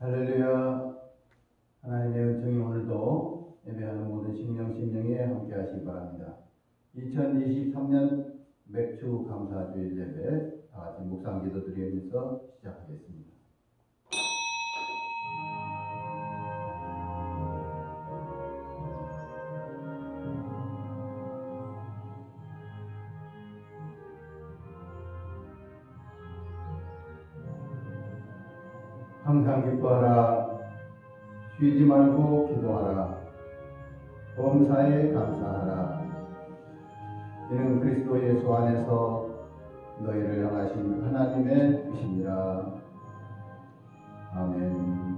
할렐루야. 하나님의 은총이 오늘도 예배하는 모든 심령에 함께 하시기 바랍니다. 2023년 맥주 감사주일 예배 다같이 묵상 기도 드리면서 시작하겠습니다. 항상 기뻐하라. 쉬지 말고 기도하라. 범사에 감사하라. 이는 그리스도 예수 안에서 너희를 향하신 하나님의 뜻이니라. 아멘.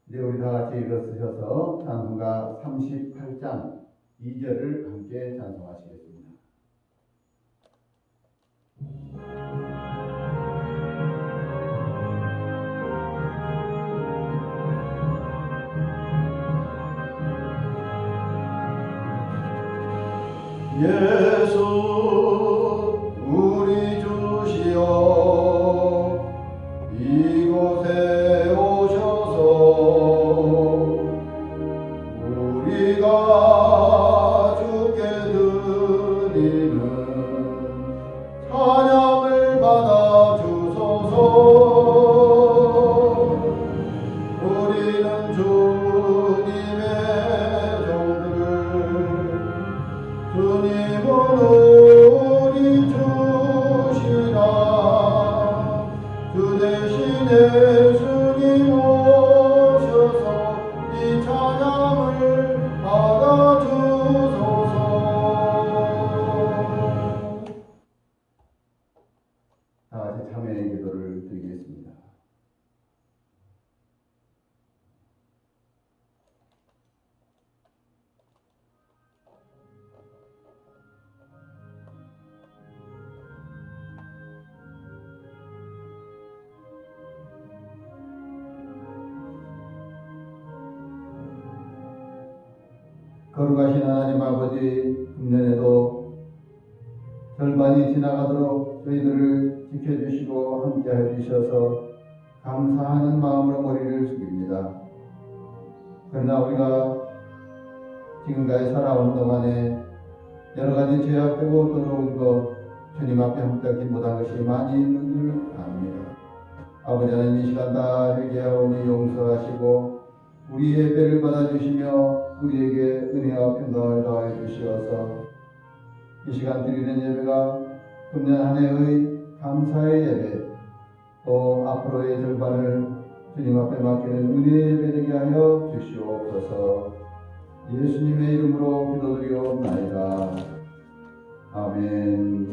이제 우리 다 같이 일어서셔서 찬송가 38장 2절을 함께 찬송하시겠습니다. 예수 우리 주시여 이곳에 오셔서 우리가 주께 드리는 찬양을 받아 주소서. 우리는 주님의 종들, 주님은 우리 주시라. 주 대신에 주님 오셔서 이 찬양을 받아 주소서. 다같이 참회의 기도를 드리겠습니다. 거룩하신 하나님 아버지, 금년에도 절반이 지나가도록 저희들을 지켜주시고 함께해 주셔서 감사하는 마음으로 머리를 숙입니다. 그러나 우리가 지금까지 살아온 동안에 여러 가지 죄악되고 더러운 것, 주님 앞에 합당치 못한 것이 많이 있는 줄 압니다. 아버지 하나님, 이 시간 다 회개하오니 용서하시고 우리 예배를 받아주시며 우리에게 은혜와 평강을 더하여 주시어서 이 시간 드리는 예배가 금년 한 해의 감사의 예배, 또 앞으로의 절반을 주님 앞에 맡기는 은혜의 예배 되게 하여 주시옵소서. 예수님의 이름으로 기도드리옵나이다. 아멘.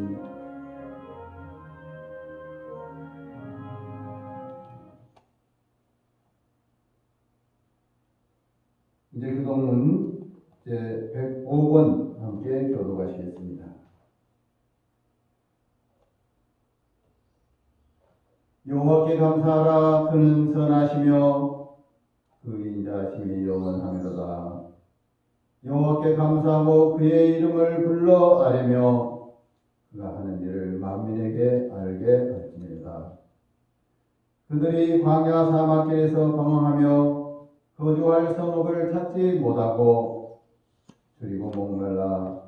이제 기도문 제 105번 함께 교독하시겠습니다. 여호와께 감사하라. 그는 선하시며 그 인자하심이 영원하미로다. 여호와께 감사하고 그의 이름을 불러 아뢰며 그가 하는 일을 만민에게 알게 할지니라. 그들이 광야 사막길에서 방황하며 거주할 성읍을 찾지 못하고 줄이고 목말라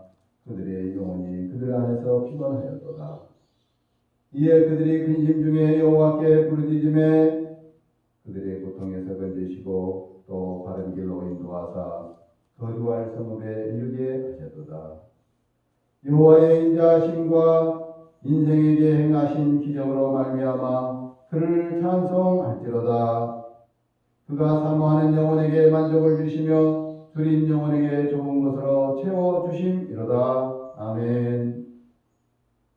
그들의 영혼이 그들 안에서 피곤하였도다. 이에 그들이 근심 중에 여호와께 부르짖음에 그들의 고통에서 건지시고 또 바른 길로 인도하사 거주할 성읍에 이르게 하셨도다. 여호와의 인자하심과 인생에게 행하신 기적으로 말미암아 그를 찬송할지로다. 그가 사모하는 영혼에게 만족을 주시며 줄인 영혼에게 좋은 것으로 채워주심이로다. 아멘.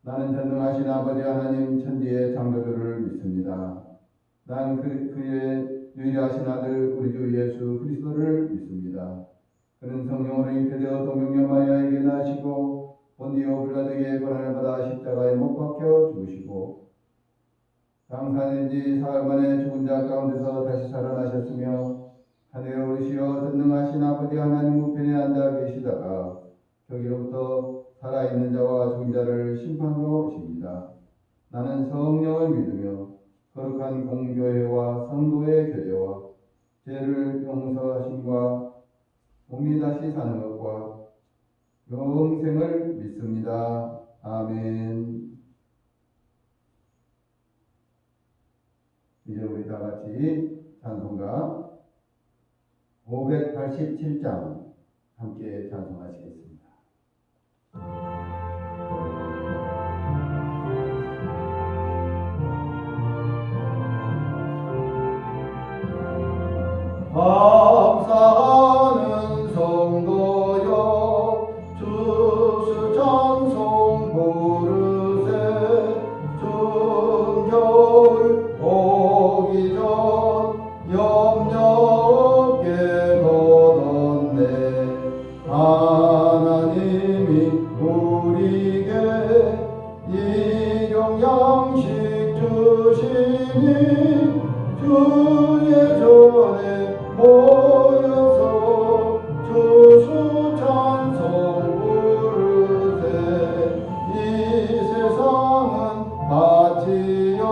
나는 전능하신 아버지 하나님 천지의 창조주를 믿습니다. 난 그의 유일하신 아들 우리 주 예수 그리스도를 믿습니다. 그는 성령으로 잉태되어 동정녀 마리아에게 나시고 본디오 빌라도에게 고난을 받아 십자가에 못 박혀 죽으시고 장사된 지 사흘 만에 죽은 자 가운데서 다시 살아나셨으며 하늘에 거룩하시오 전능하신 아버지 하나님 우편에 앉아 계시다가 저기로부터 살아있는 자와 죽은 자를 심판하러 오십니다. 나는 성령을 믿으며 거룩한 공교회와 성도의 교제와 죄를 용서하심과 몸이 다시 사는 것과 영생을 믿습니다. 아멘. 이제 우리 다 같이 찬송가 587장 함께 찬송하시겠습니다. 감사하는 성도여 주수 찬송 부르세 추운 겨울 오기 전 염려없게 걷었네 하나님이 우리에게 일용 양식 주시니 주의 전에 모여서 주수 찬송 부르세 이 세상은 밭이요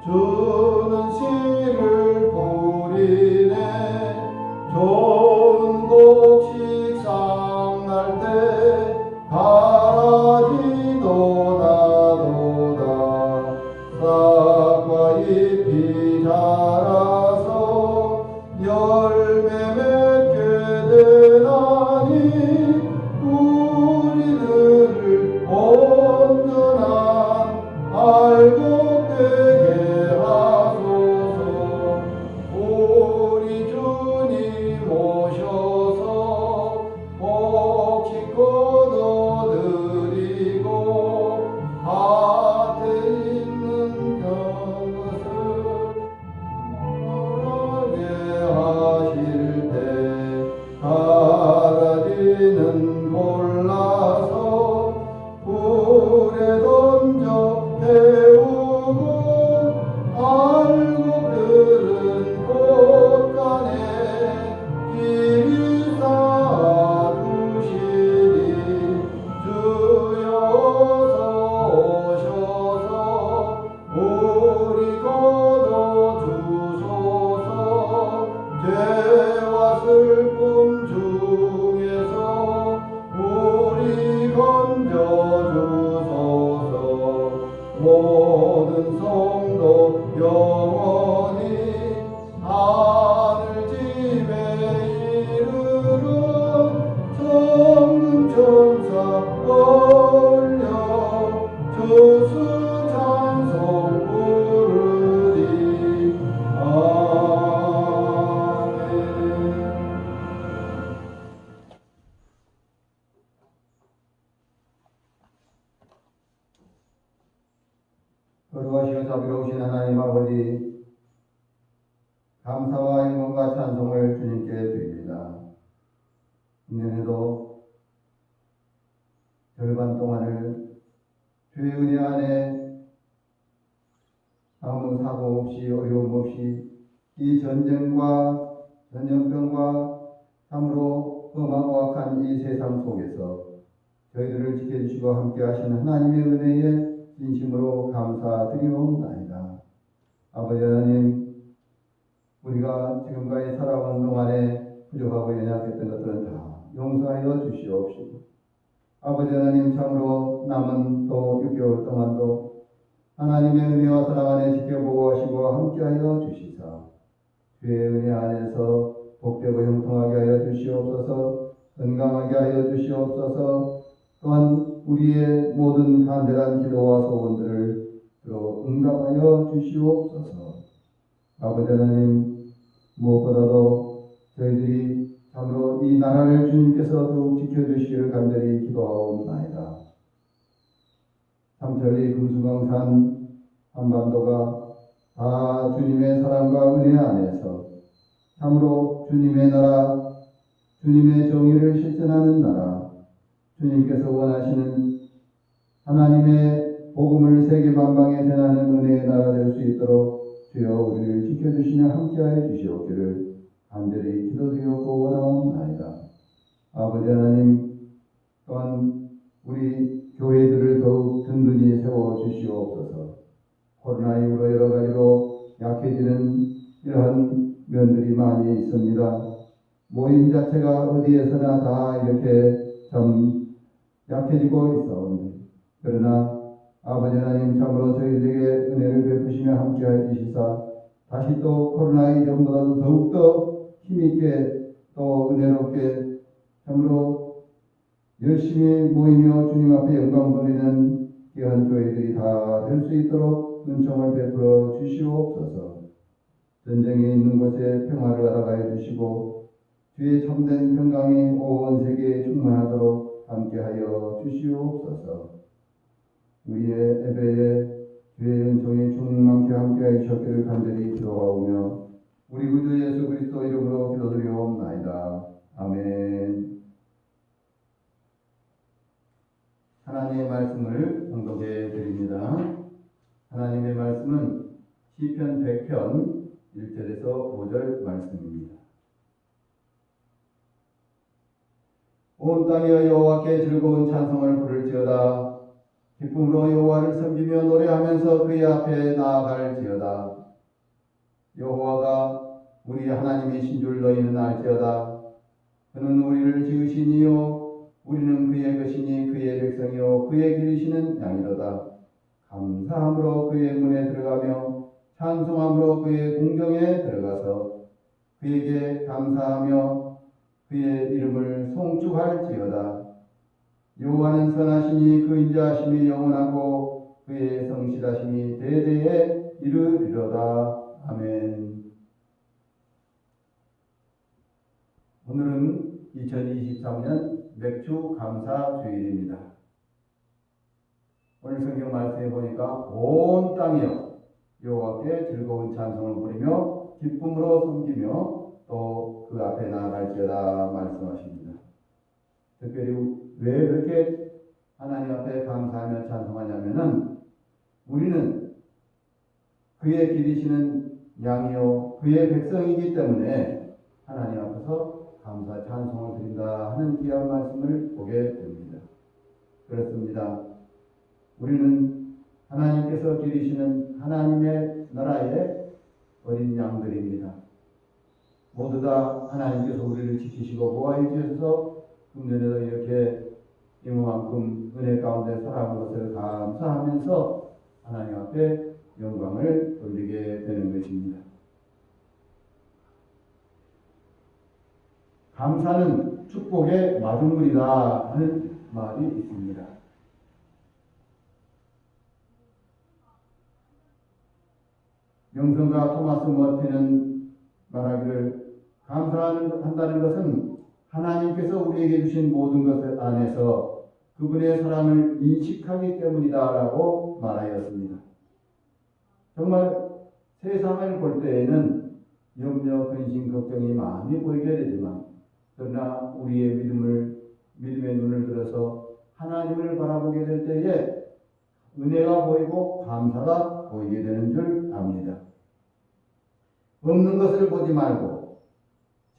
주는 씨를 뿌리네 좋은 곡식 상날 때 가라지도 나도다 싹과 잎이 자라서 열매 맺게 되나니 우리들을 온전한 알곡되게 하소서 우리 주님 오셔서 복식 거둬드리고 밭에 있는 것을 하실 때 가라지는 골라서 불에 던져 태우고 알곡들은 곳간에 길이 쌓아주시니 주여서 오셔서 우리 거둬주소서 죄와 슬픔 중에서 우리 건져주소서 모든 성도 영원히 하늘 집에 이르러 성금 천사 올려 주수 찬송 부르리 아멘. 거룩하시고 자비로우신 하나님 아버지 감사와 영광과 찬송을 주님께 드립니다. 금년에도 절반 동안을 주의 은혜 안에 아무 사고 없이 어려움 없이 이 전쟁과 전염병과 참으로 험하고 악한 이 세상 속에서 저희들을 지켜주시고 함께 하시는 하나님의 은혜에 진심으로 감사드리옵나이다. 아버지 하나님, 우리가 지금까지 살아온 동안에 부족하고 연약했던 것들은 다 용서하여 주시옵시고 아버지 하나님 참으로 남은 또 6개월 동안도 하나님의 은혜와 사랑 안에 지켜보고 하시고 함께하여 주시사 주의 은혜 안에서 복되고 형통하게 하여 주시옵소서 건강하게 하여 주시옵소서 또한 우리의 모든 간절한 기도와 소원들을 들어 응답하여 주시옵소서 아버지 하나님 무엇보다도 저희들이 참으로 이 나라를 주님께서 더욱 지켜주시기를 간절히 기도하옵나이다. 삼천리 금수강산 한반도가 다 주님의 사랑과 은혜 안에서 참으로 주님의 나라, 주님의 정의를 실천하는 나라, 주님께서 원하시는 하나님의 복음을 세계 만방에 전하는 은혜의 나라 될 수 있도록 주여 우리를 지켜주시며 함께하여 주시옵기를 간절히 간절히 기도드리고 원하옵나이다. 아버지 하나님, 또한 우리 교회들을 더욱 든든히 세워주시옵소서. 코로나19로 여러 가지로 약해지는 이러한 면들이 많이 있습니다. 모임 자체가 어디에서나 다 이렇게 좀 약해지고 있사오니, 그러나 아버지 하나님 참으로 저희들에게 은혜를 베푸시며 함께하여 주시사 다시 또 코로나 이전보다도 더욱더 힘있게 또 은혜롭게 참으로 열심히 모이며 주님 앞에 영광 돌리는 귀한 교회들이 다 될 수 있도록 은총을 베풀어 주시옵소서. 전쟁이 있는 곳에 평화를 알아가여 주시고 주의 참된 평강이 온 세계에 충만하도록 함께하여 주시옵소서. 우리의 예배에 주의 은총이 충만케 함께하여 주셨기를 간절히 기도하오며 우리 구주 예수 그리스도 이름으로 기도드리옵나이다. 아멘. 하나님의 말씀을 봉독해 드립니다. 하나님의 말씀은 시편 100편 1절에서 5절 말씀입니다. 온 땅이여 여호와께 즐거운 찬송을 부를지어다. 기쁨으로 여호와를 섬기며 노래하면서 그의 앞에 나아갈지어다. 여호와가 우리 하나님이신 줄 너희는 알지어다. 그는 우리를 지으신 이요 우리는 그의 것이니 그의 백성이요 그의 기르시는 양이로다. 감사함으로 그의 문에 들어가며 찬송함으로 그의 궁정에 들어가서 그에게 감사하며 그의 이름을 송축할지어다. 여호와는 선하시니 그 인자하심이 영원하고 그의 성실하심이 대대에 이르리로다. 아멘. 오늘은 2023년 맥주 감사 주일입니다. 오늘 성경 말씀에 보니까 온 땅이여 여호와께 즐거운 찬송을 부리며 기쁨으로 섬기며 또 그 앞에 나아갈지어다 말씀하십니다. 특별히 왜 그렇게 하나님 앞에 감사하며 찬송하냐면은 우리는 그의 기르시는 양이요 그의 백성이기 때문에 하나님 앞에서 감사 찬송을 드린다 하는 귀한 말씀을 보게 됩니다. 그렇습니다. 우리는 하나님께서 기르시는 하나님의 나라의 어린 양들입니다. 모두 다 하나님께서 우리를 지키시고 보호해 주셔서 금년에도 이렇게 이만큼 은혜 가운데 살아온 것을 감사하면서 하나님 앞에 영광을 돌리게 되는 것입니다. 감사는 축복의 마중물이다 하는 말이 있습니다. 영성가 토마스 머피는 말하기를 감사한다는 것은 하나님께서 우리에게 주신 모든 것 안에서 그분의 사랑을 인식하기 때문이다라고 말하였습니다. 정말 세상을 볼 때에는 염려, 근심, 걱정이 많이 보이게 되지만 그러나 우리의 믿음의 눈을 들어서 하나님을 바라보게 될 때에 은혜가 보이고 감사가 보이게 되는 줄 압니다. 없는 것을 보지 말고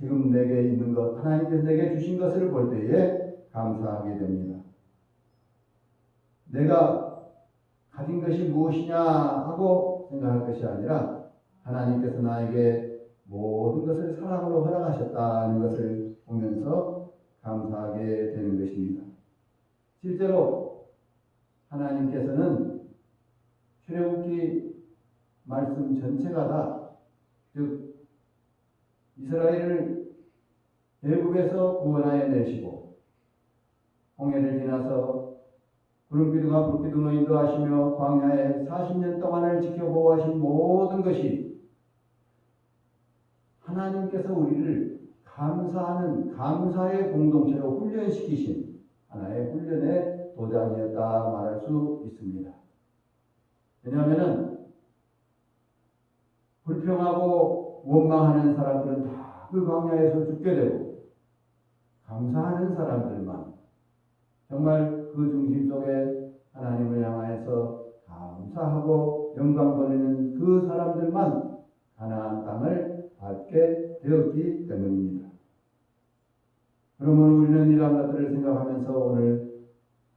지금 내게 있는 것, 하나님께서 내게 주신 것을 볼 때에 감사하게 됩니다. 내가 가진 것이 무엇이냐 하고 생각할 것이 아니라 하나님께서 나에게 모든 것을 사랑으로 허락하셨다는 것을 보면서 감사하게 되는 것입니다. 실제로 하나님께서는 출애굽기 말씀 전체가 다, 즉 이스라엘을 애굽에서 구원하여 내시고 홍해를 지나서 구름기둥과 불기둥으로 인도하시며 광야에 40년 동안을 지켜보호하신 모든 것이 하나님께서 우리를 감사하는 감사의 공동체로 훈련시키신 하나의 훈련의 도장이었다 말할 수 있습니다. 왜냐하면 불평하고 원망하는 사람들은 다 그 광야에서 죽게 되고 감사하는 사람들만 정말 그 중심 속에 하나님을 향하여서 감사하고 영광 돌리는 그 사람들만 가나안 땅을 받게 되었기 때문입니다. 그러면 우리는 이러한 것들을 생각하면서 오늘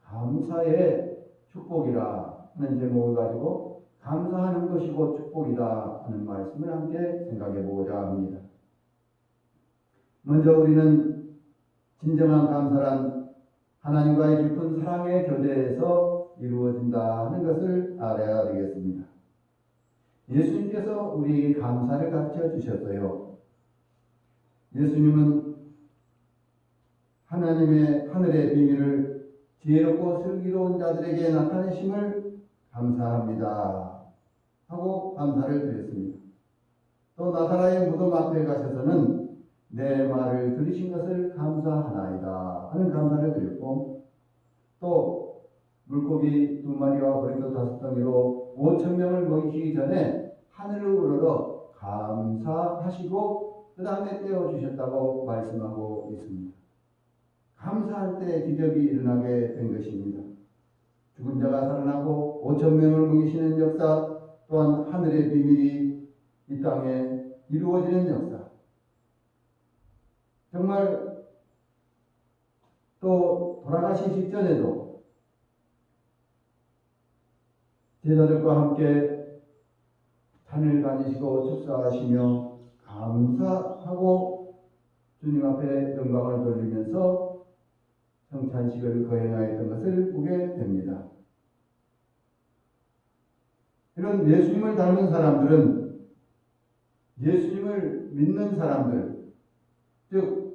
감사의 축복이라 하는 제목을 가지고 감사하는 것이 곧 축복이다 하는 말씀을 함께 생각해 보고자 합니다. 먼저 우리는 진정한 감사란 하나님과의 깊은 사랑의 교제에서 이루어진다 하는 것을 알아야 되겠습니다. 예수님께서 우리에게 감사를 가르쳐 주셨어요. 예수님은 하나님의 하늘의 비밀을 지혜롭고 슬기로운 자들에게 나타내심을 감사합니다 하고 감사를 드렸습니다. 또 나사라의 무덤 앞에 가셔서는 내 말을 들으신 것을 감사하나이다 하는 감사를 드렸고, 또 물고기 2마리와 보리떡 5덩이로 5,000명을 먹이시기 전에 하늘을 우러러 감사하시고 그 다음에 떼어주셨다고 말씀하고 있습니다. 감사할 때 기적이 일어나게 된 것입니다. 죽은 자가 살아나고 5,000명을 먹이시는 역사, 또한 하늘의 비밀이 이 땅에 이루어지는 역사, 정말 또 돌아가시 직전에도 제자들과 함께 잔을 가지시고 축사하시며 감사하고 주님 앞에 영광을 돌리면서 성찬식을 거행하였던 것을 보게 됩니다. 이런 예수님을 닮은 사람들은, 예수님을 믿는 사람들, 즉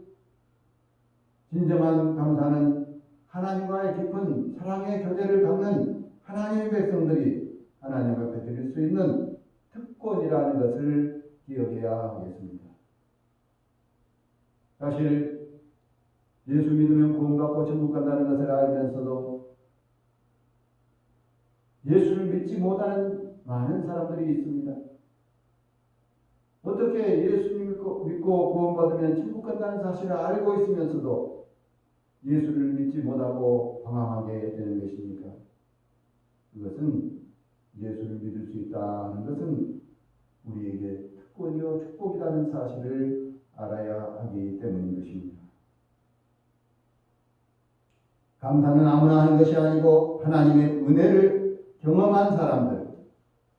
진정한 감사는 하나님과의 깊은 사랑의 교제를 갖는 하나님의 백성들이 하나님 앞에 드릴 수 있는 특권이라는 것을 기억해야 하겠습니다. 사실 예수 믿으면 구원받고 천국 간다는 것을 알면서도 예수를 믿지 못하는 많은 사람들이 있습니다. 어떻게 예수님 믿고 구원받으면 천국 간다는 사실을 알고 있으면서도 예수를 믿지 못하고 방황하게 되는 것입니까? 그것은 예수를 믿을 수 있다는 것은 우리에게 특권이요 축복이라는 사실을 알아야 하기 때문인 것입니다. 감사는 아무나 하는 것이 아니고 하나님의 은혜를 경험한 사람들,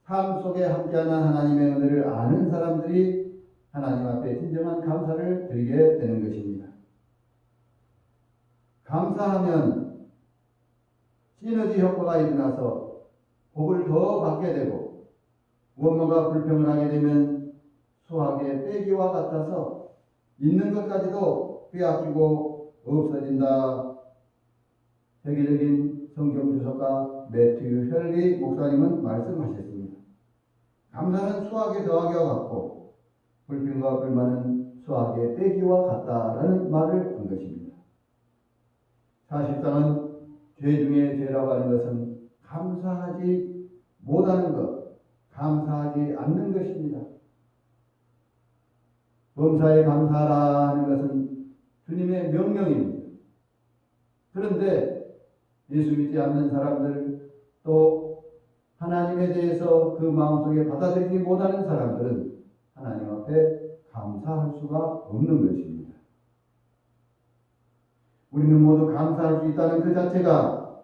삶 속에 함께하는 하나님의 은혜를 아는 사람들이 하나님 앞에 진정한 감사를 드리게 되는 것입니다. 감사하면 시너지 효과가 일어나서 복을 더 받게 되고, 무언가 불평을 하게 되면 수학의 빼기와 같아서 있는 것까지도 빼앗기고 없어진다. 세계적인 성경 주석가 매튜 헬리 목사님은 말씀하셨습니다. 감사는 수학의 더하기와 같고 불평과 불만은 수학의 빼기와 같다라는 말을 한 것입니다. 사실상은 죄 중에 죄라고 하는 것은 감사하지 못하는 것, 감사하지 않는 것입니다. 범사에 감사하라는 것은 주님의 명령입니다. 그런데 예수 믿지 않는 사람들, 또 하나님에 대해서 그 마음속에 받아들이지 못하는 사람들은 하나님 앞에 감사할 수가 없는 것입니다. 우리는 모두 감사할 수 있다는 그 자체가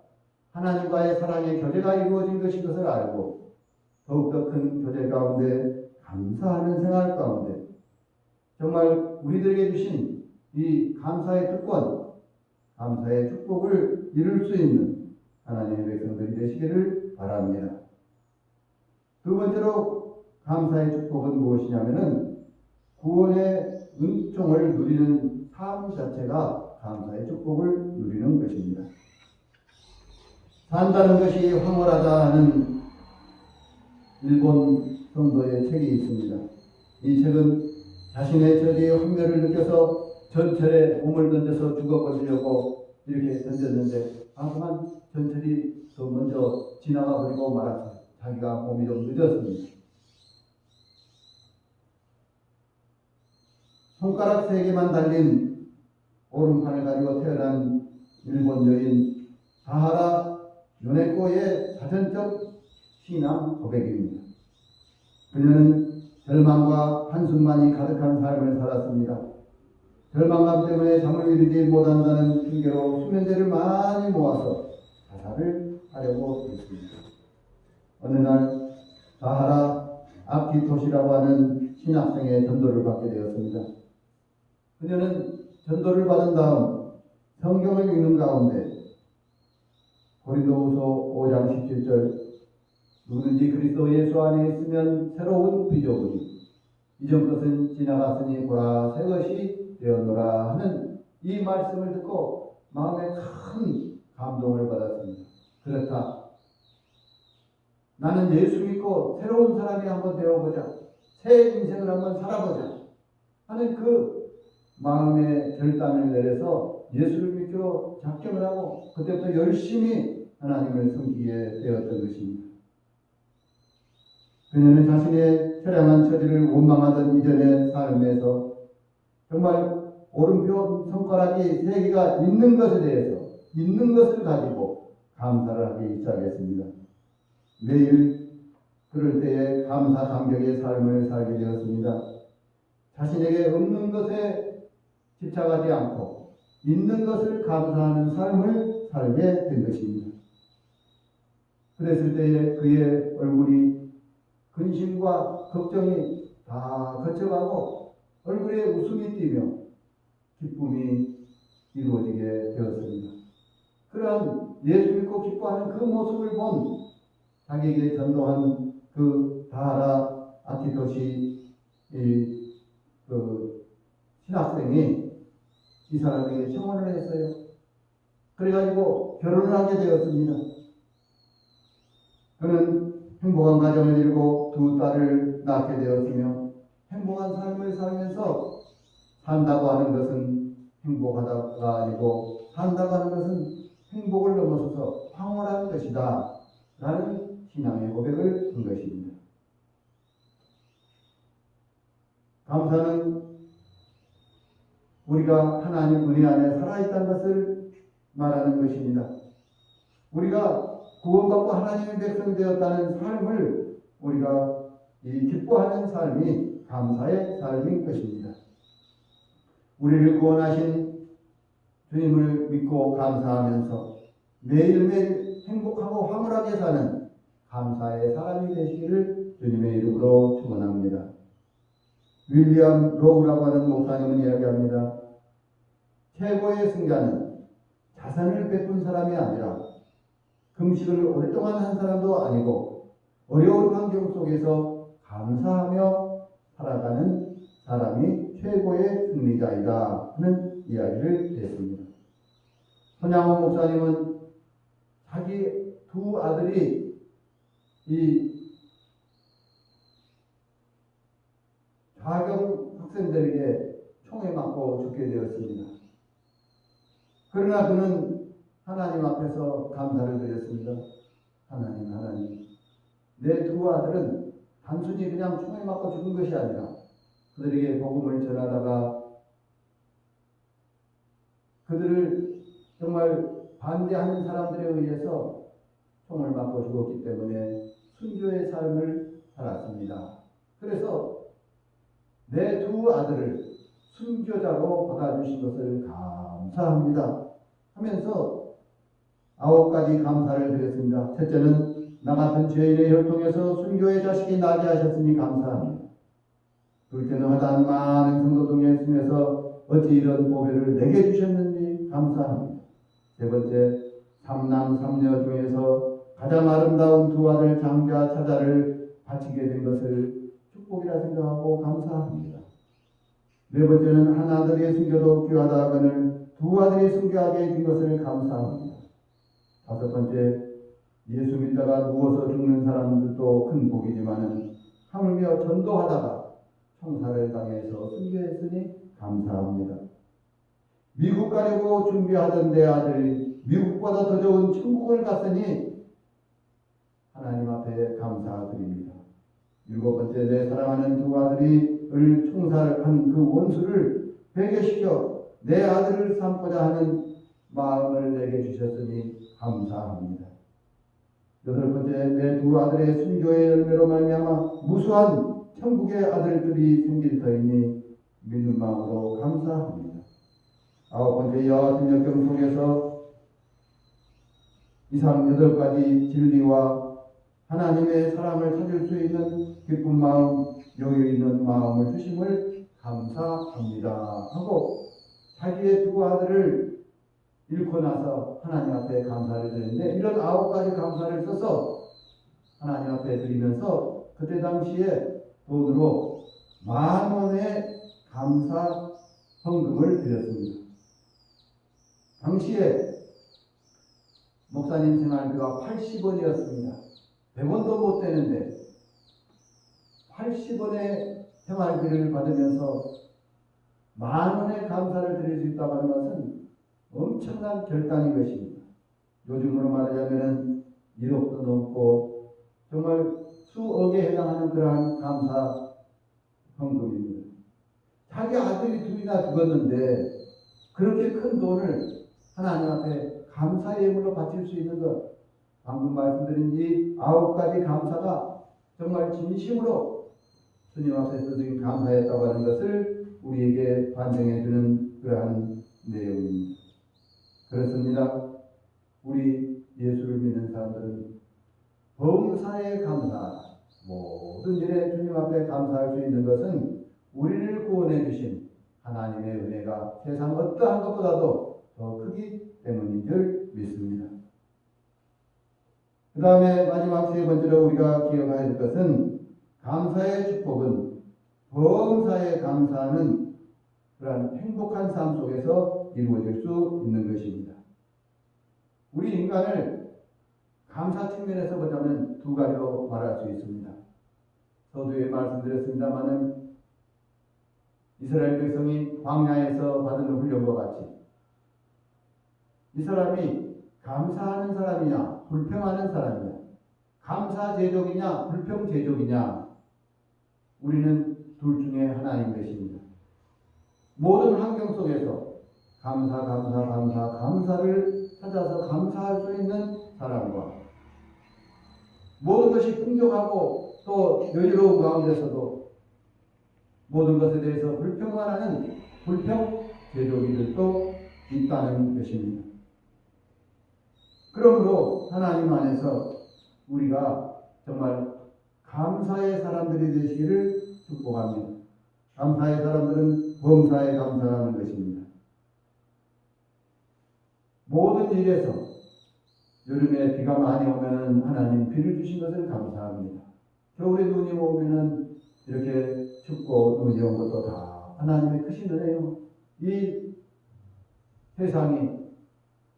하나님과의 사랑의 교제가 이루어진 것인 것을 알고, 더욱더 큰 교제 가운데 감사하는 생활 가운데 정말 우리들에게 주신 이 감사의 특권, 감사의 축복을 이룰 수 있는 하나님의 백성들이 되시기를 바랍니다. 두 번째로 감사의 축복은 무엇이냐면은 구원의 은총을 누리는 삶 자체가 감사의 축복을 누리는 것입니다. 산다는 것이 황홀하다는 일본 성도의 책이 있습니다. 이 책은 자신의 저지의 환멸을 느껴서 전철에 몸을 던져서 죽어버리려고 이렇게 던졌는데 하지만 전철이 더 먼저 지나가 버리고 말았어요. 자기가 몸이 좀 늦었습니다. 손가락 3개만 달린 오른팔을 가지고 태어난 일본 여인 사하라 요네코의 사전적 신앙 고백입니다. 그녀는 절망과 한숨만이 가득한 삶을 살았습니다. 절망감 때문에 잠을 이루지 못한다는 핑계로 수면제를 많이 모아서 자살을 하려고 했습니다. 어느 날 사하라 아키토시라고 하는 신학생의 전도를 받게 되었습니다. 그녀는 전도를 받은 다음 성경을 읽는 가운데 고린도후서 5장 17절 누구든지 그리스도 예수 안에 있으면 새로운 피조물이 이전 것은 지나갔으니 보라 새 것이 되었노라 하는 이 말씀을 듣고 마음에 큰 감동을 받았습니다. 그렇다. 나는 예수 믿고 새로운 사람이 한번 되어보자. 새 인생을 한번 살아보자 하는 그 마음의 결단을 내려서 예수를 믿기로 작정을 하고 그때부터 열심히 하나님을 섬기게 되었던 것입니다. 그녀는 자신의 처량한 처지를 원망하던 이전의 삶에서 정말 오른편 손가락이 3개가 있는 것에 대해서 있는 것을 가지고 감사를 하기 시작했습니다. 매일 그럴 때에 감사 감격의 삶을 살게 되었습니다. 자신에게 없는 것에 집착하지 않고 있는 것을 감사하는 삶을 살게 된 것입니다. 그랬을 때에 그의 얼굴이 근심과 걱정이 다 거쳐가고 얼굴에 웃음이 띄며 기쁨이 이루어지게 되었습니다. 그러한 예수 믿고 기뻐하는 그 모습을 본 자기에게 전도한 그 다하라 아키토시 그 신학생이 이 사람에게 청혼을 했어요. 그래가지고 결혼을 하게 되었습니다. 그는 행복한 가정을 이루고 2 딸을 낳게 되었으며 행복한 삶을 살면서 산다고 하는 것은 행복하다가 아니고 산다고 하는 것은 행복을 넘어서서 황홀한 것이다 라는 신앙의 고백을 한 것입니다. 감사는 우리가 하나님 은혜 안에 살아있다는 것을 말하는 것입니다. 우리가 구원받고 하나님의 백성이 되었다는 삶을 우리가 기뻐하는 삶이 감사의 삶인 것입니다. 우리를 구원하신 주님을 믿고 감사하면서 매일매일 행복하고 황홀하게 사는 감사의 사람이 되시기를 주님의 이름으로 축원합니다. 윌리엄 로우라고 하는 목사님은 이야기합니다. 최고의 승자는 자산을 베푼 사람이 아니라 금식을 오랫동안 한 사람도 아니고 어려운 환경 속에서 감사하며 살아가는 사람이 최고의 승리자이다 하는 이야기를 했습니다. 손양호 목사님은 자기 2 아들이 이 자경 학생들에게 총에 맞고 죽게 되었습니다. 그러나 그는 하나님 앞에서 감사를 드렸습니다. 하나님, 내 2 아들은 단순히 그냥 총에 맞고 죽은 것이 아니라 그들에게 복음을 전하다가 그들을 정말 반대하는 사람들에 의해서 총을 맞고 죽었기 때문에 순교의 삶을 살았습니다. 그래서 내 2 아들을 순교자로 받아주신 것을 감사합니다 하면서 9가지 감사를 드렸습니다. 첫째는 나 같은 죄인의 혈통에서 순교의 자식이 나게 하셨으니 감사합니다. 둘째는 허다한 많은 성도동에 있으면서 어찌 이런 보배를 내게 주셨는지 감사합니다. 세 번째, 3남 3녀 중에서 가장 아름다운 2 아들 장자 차자를 바치게 된 것을 축복이라 생각하고 감사합니다. 네 번째는 한 아들이 순교도 귀하다 하거늘 2 아들이 순교하게 된 것을 감사합니다. 5번째, 예수 믿다가 누워서 죽는 사람들도 큰 복이지만은 하물며 전도하다가 총살을 당해서 순교했으니 감사합니다. 미국 가려고 준비하던 내 아들이 미국보다 더 좋은 천국을 갔으니 하나님 앞에 감사드립니다. 7번째, 내 사랑하는 2 아들을 총살한 그 원수를 회개시켜 내 아들을 삼고자 하는 마음을 내게 주셨으니 감사합니다. 8번째, 내 2 아들의 순교의 열매로 말미암아 무수한 천국의 아들들이 생길 터이니 믿는 마음으로 감사합니다. 아홉 번째 이와 같은 역경 속에서 이상 8가지 진리와 하나님의 사랑을 찾을 수 있는 기쁜 마음, 여유 있는 마음을 주심을 감사합니다 하고 자기의 두 아들을 잃고 나서 하나님 앞에 감사를 드리는데, 이런 9가지 감사를 써서 하나님 앞에 드리면서 그때 당시에 돈으로 10,000원의 감사 헌금을 드렸습니다. 당시에 목사님 생활비가 80원이었습니다. 100원도 못 되는데 80원의 생활비를 받으면서 10,000원의 감사를 드릴 수 있다고 하는 것은 엄청난 결단인 것입니다. 요즘으로 말하자면 1억도 넘고 정말 수억에 해당하는 그러한 감사 헌금입니다. 자기 아들이 둘이나 죽었는데 그렇게 큰 돈을 하나님 앞에 감사의 예물로 바칠 수 있는 것, 방금 말씀드린 이 9가지 감사가 정말 진심으로 주님 앞에서 드린 감사였다고 하는 것을 우리에게 반증해 주는 그러한 내용입니다. 그렇습니다. 우리 예수를 믿는 사람들은 범사에 감사하라. 모든 일에 주님 앞에 감사할 수 있는 것은 우리를 구원해 주신 하나님의 은혜가 세상 어떠한 것보다도 더 크기 때문인 줄 믿습니다. 그 다음에 마지막 3번째로 우리가 기억해야 할 것은 감사의 축복은 범사에 감사하는 그러한 행복한 삶 속에서 이루어질 수 있는 것입니다. 우리 인간을 감사 측면에서 보자면 2가지로 말할 수 있습니다. 서두에 말씀드렸습니다마는 이스라엘 백성이 광야에서 받은 훈련과 같이 이 사람이 감사하는 사람이냐 불평하는 사람이냐, 감사제족이냐 불평제족이냐, 우리는 둘 중에 하나인 것입니다. 모든 환경 속에서 감사를 찾아서 감사할 수 있는 사람과 모든 것이 풍족하고 또 여유로운 가운데서도 모든 것에 대해서 불평만 하는 불평제족이들도 있다는 것입니다. 그러므로 하나님 안에서 우리가 정말 감사의 사람들이 되시기를 축복합니다. 감사의 사람들은 범사에 감사하는 것입니다. 모든 일에서 여름에 비가 많이 오면 하나님 비를 주신 것을 감사합니다. 겨울에 눈이 오면 이렇게 춥고 눈이 온 것도 다 하나님의 크신 은혜요. 이 세상이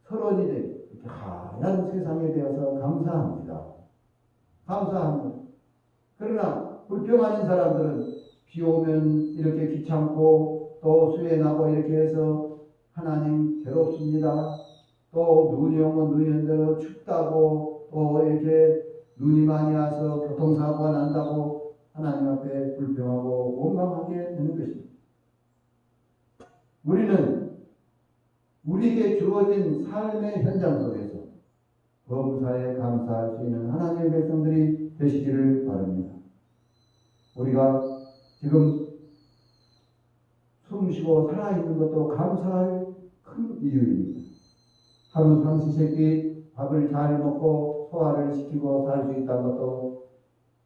설원이 되고 하얀 세상에 대해서 감사합니다. 감사합니다. 그러나 불평하는 사람들은 비 오면 이렇게 귀찮고 또 수해 나고 이렇게 해서 하나님 괴롭습니다. 또 눈이 오면 눈이 온대로 춥다고 또 이렇게 눈이 많이 와서 교통사고가 난다고 하나님 앞에 불평하고 원망하게 되는 것입니다. 우리는 우리에게 주어진 삶의 현장 속에서 범사에 감사할 수 있는 하나님의 백성들이 되시기를 바랍니다. 우리가 지금 숨쉬고 살아있는 것도 감사할 큰 이유입니다. 하루 삼시세끼 밥을 잘 먹고 소화를 시키고 살 수 있다는 것도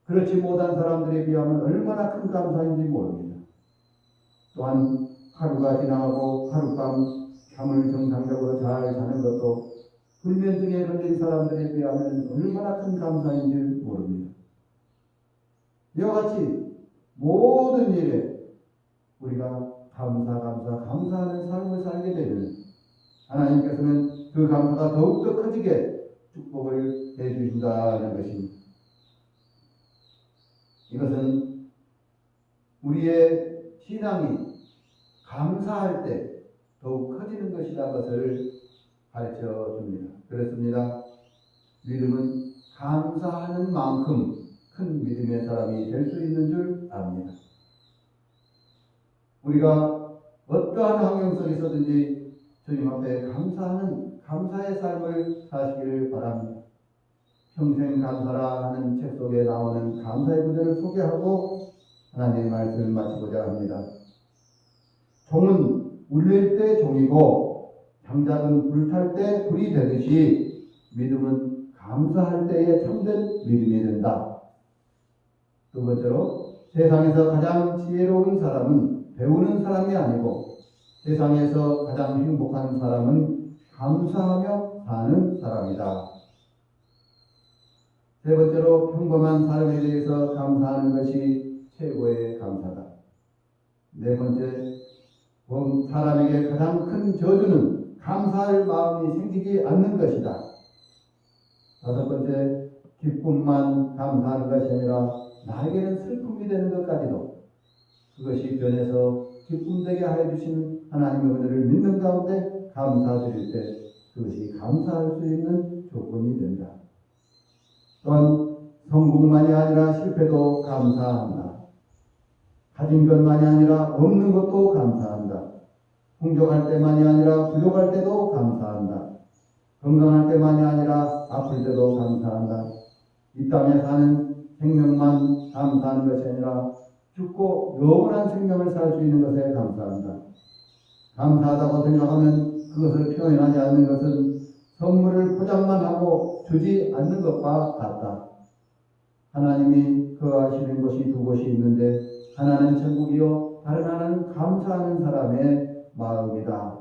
그렇지 못한 사람들에 비하면 얼마나 큰 감사인지 모릅니다. 또한 하루가 지나가고 하룻밤 잠을 정상적으로 잘 자는 것도 불면증에 걸린 사람들에 비하면 얼마나 큰 감사인지 모릅니다. 이와 같이 모든 일에 우리가 감사하는 삶을 살게 되면 하나님께서는 그 감사가 더욱더 커지게 축복을 해주신다는 것입니다. 이것은 우리의 신앙이 감사할 때 더욱 커지는 것이라는 것을 가르쳐 줍니다. 그렇습니다. 믿음은 감사하는 만큼 큰 믿음의 사람이 될 수 있는 줄 압니다. 우리가 어떠한 환경 속에서든지 주님 앞에 감사의 삶을 사시기를 바랍니다. 평생 감사라 하는 책 속에 나오는 감사의 구절을 소개하고 하나님의 말씀을 마치고자 합니다. 종은 울릴 때 종이고 장작은 불탈 때 불이 되듯이 믿음은 감사할 때에 참된 믿음이 된다. 두 번째로 세상에서 가장 지혜로운 사람은 배우는 사람이 아니고 세상에서 가장 행복한 사람은 감사하며 사는 사람이다. 세 번째로 평범한 삶에 대해서 감사하는 것이 최고의 감사다. 네 번째, 사람에게 가장 큰 저주는 감사할 마음이 생기지 않는 것이다. 다섯 번째, 기쁨만 감사하는 것이 아니라 나에게는 슬픔이 되는 것까지도 그것이 변해서 기쁨되게 하여 주신 하나님의 은혜를 믿는 가운데 감사드릴 때 그것이 감사할 수 있는 조건이 된다. 또한 성공만이 아니라 실패도 감사한다. 가진 것만이 아니라 없는 것도 감사한다. 풍족할 때만이 아니라 부족할 때도 감사한다. 건강할 때만이 아니라 아플 때도 감사한다. 이 땅에 사는 생명만 감사하는 것이 아니라 죽고 영원한 생명을 살 수 있는 것에 감사한다. 감사하다고 생각하면 그것을 표현하지 않는 것은 선물을 포장만 하고 주지 않는 것과 같다. 하나님이 거하시는 곳이 두 곳이 있는데 하나는 천국이요 다른 하나는 감사하는 사람의 마음이다.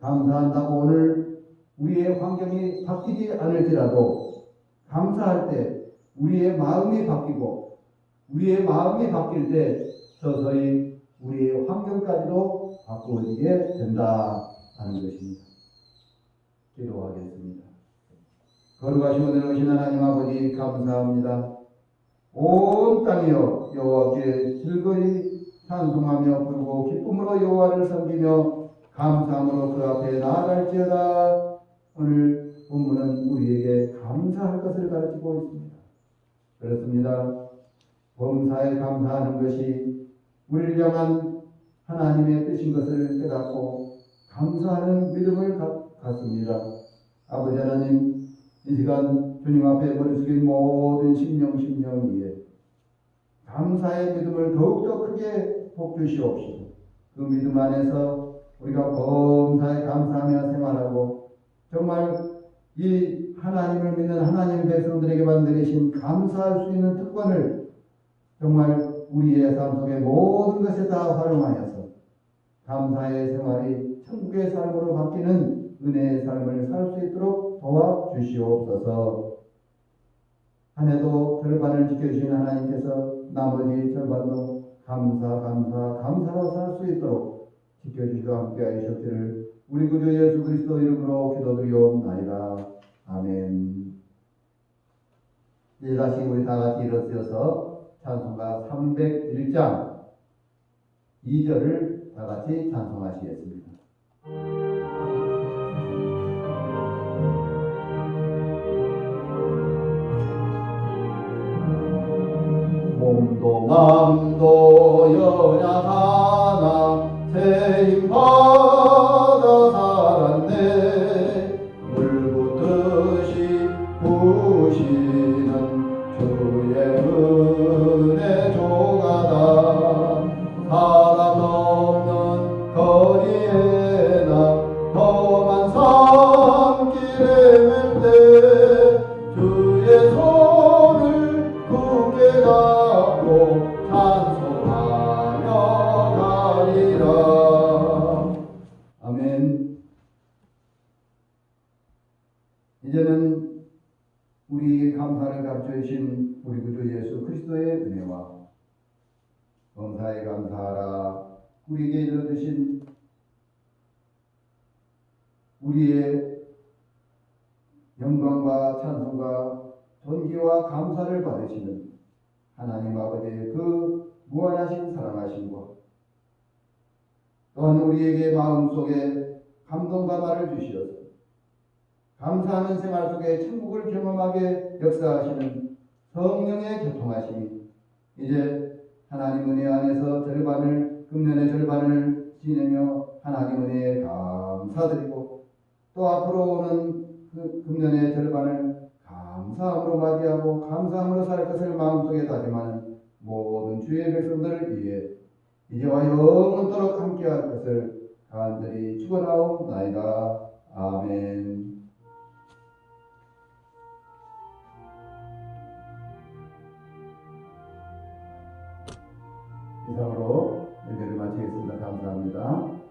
감사한다고 오늘 우리의 환경이 바뀌지 않을지라도 감사할 때 우리의 마음이 바뀌고 우리의 마음이 바뀔 때 서서히 우리의 환경까지도 바꾸어지게 된다 하는 것입니다. 기도하겠습니다. 거룩하신 은혜로 오신 하나님 아버지 감사합니다. 온 땅이여 여호와께 즐거이 찬송하며 부르고 기쁨으로 여호와를 섬기며 감사함으로 그 앞에 나아갈지어다. 오늘 본문은 우리에게 감사할 것을 가르치고 있습니다. 그렇습니다. 범사에 감사하는 것이 우리를 향한 하나님의 뜻인 것을 깨닫고 감사하는 믿음을 갖습니다. 아버지 하나님, 이 시간 주님 앞에 머리 숙인 모든 심령 위에 감사의 믿음을 더욱더 크게 복주시옵시고 그 믿음 안에서 우리가 범사에 감사하며 생활하고 정말 이 하나님을 믿는 하나님 백성들에게만 내리신 감사할 수 있는 특권을 정말 우리의 삶 속의 모든 것에 다 활용하여서 감사의 생활이 천국의 삶으로 바뀌는 은혜의 삶을 살 수 있도록 도와주시옵소서. 한 해도 절반을 지켜주신 하나님께서 나머지 절반도 감사로 살 수 있도록 지켜주시고 함께하여 주시기를 우리 구주 예수 그리스도 이름으로 기도드리옵나이다. 아멘. 이제 다시 우리 다 같이 일어서서 찬송가 301장 2절을 다 같이 찬송하시겠습니다. 몸도 마음도 연약하나 새 힘 받아 살았네. 물붓듯이 부시는 주의 은혜 조가다. 사람 없는 거리에 나 험한 산길에 맬 때 주의 손을 굳게 잡고 찬송하며 가리라. 아멘. 이제는 우리에게 감사를 가르쳐 주신 우리 구주 예수 그리스도의 은혜와 범사에 감사하라 우리에게 이루어주신 우리의 영광과 찬송과 존귀와 감사를 받으시는 하나님 아버지의 그 무한하신 사랑하심과 또한 우리에게 마음속에 감동과 말을 주시어서 감사하는 생활 속에 천국을 경험하게 역사하시는 성령의 교통하심이 이제 하나님 은혜 안에서 금년의 절반을 지내며 하나님 은혜에 감사드리고 또 앞으로 오는 그 금년의 절반을 감사함으로 맞이하고 감사함으로 살 것을 마음속에 다짐하는 모든 주의 백성들을 위해 이제와 영원토록 함께할 것을 간절히 축원하옵나이다. 아멘. 이상으로 예배를 마치겠습니다. 감사합니다.